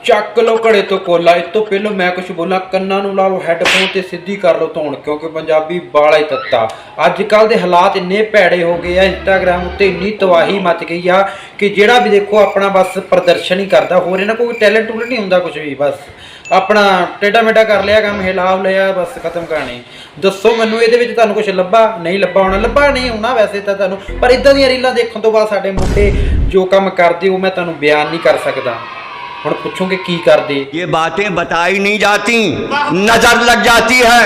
ਚੱਕ ਲਓ ਘੜੇ ਤੋਂ ਕੋਲਾ। ਇਸ ਤੋਂ ਪਹਿਲਾਂ ਮੈਂ ਕੁਝ ਬੋਲਾਂ, ਕੰਨਾਂ ਨੂੰ ਲਾ ਲਓ ਹੈੱਡਫੋਨ ਤੇ ਸਿੱਧੀ ਕਰ ਲਓ ਧੌਣ, ਕਿਉਂਕਿ ਪੰਜਾਬੀ ਬਾਲਾ ਹੀ ਤੱਤਾ। ਅੱਜ ਕੱਲ੍ਹ ਦੇ ਹਾਲਾਤ ਇੰਨੇ ਭੈੜੇ ਹੋ ਗਏ ਆ, ਇੰਸਟਾਗ੍ਰਾਮ ਉੱਤੇ ਇੰਨੀ ਤਬਾਹੀ ਮਚ ਗਈ ਆ ਕਿ ਜਿਹੜਾ ਵੀ ਦੇਖੋ ਆਪਣਾ ਬਸ ਪ੍ਰਦਰਸ਼ਨ ਹੀ ਕਰਦਾ, ਹੋਰ ਇਹਨਾਂ ਕੋਈ ਟੈਲੈਂਟ ਟੂਲੈਂਟ ਨਹੀਂ ਹੁੰਦਾ ਕੁਝ ਵੀ, ਬਸ ਆਪਣਾ ਟੇਢਾ ਮੇਢਾ ਕਰ ਲਿਆ, ਕੰਮ ਹਿਲਾ ਲਿਆ, ਬਸ ਖਤਮ ਕਹਾਣੀ। ਦੱਸੋ ਮੈਨੂੰ ਇਹਦੇ ਵਿੱਚ ਤੁਹਾਨੂੰ ਕੁਝ ਲੱਭਾ? ਨਹੀਂ ਲੱਭਾ ਹੋਣਾ, ਲੱਭਾ ਨਹੀਂ ਹੋਣਾ ਵੈਸੇ ਤਾਂ ਤੁਹਾਨੂੰ, ਪਰ ਇਦਾਂ ਦੀਆਂ ਰੀਲਾਂ ਦੇਖਣ ਤੋਂ ਬਾਅਦ ਸਾਡੇ ਮੁੰਡੇ ਜੋ ਕੰਮ ਕਰਦੇ ਉਹ ਮੈਂ ਤੁਹਾਨੂੰ ਬਿਆਨ ਨਹੀਂ ਕਰ ਸਕਦਾ। ਹੁਣ ਪੁੱਛੋਗੇ ਕੀ ਕਰਦੇ? ये बातें बताई नहीं जाती, नजर लग जाती है।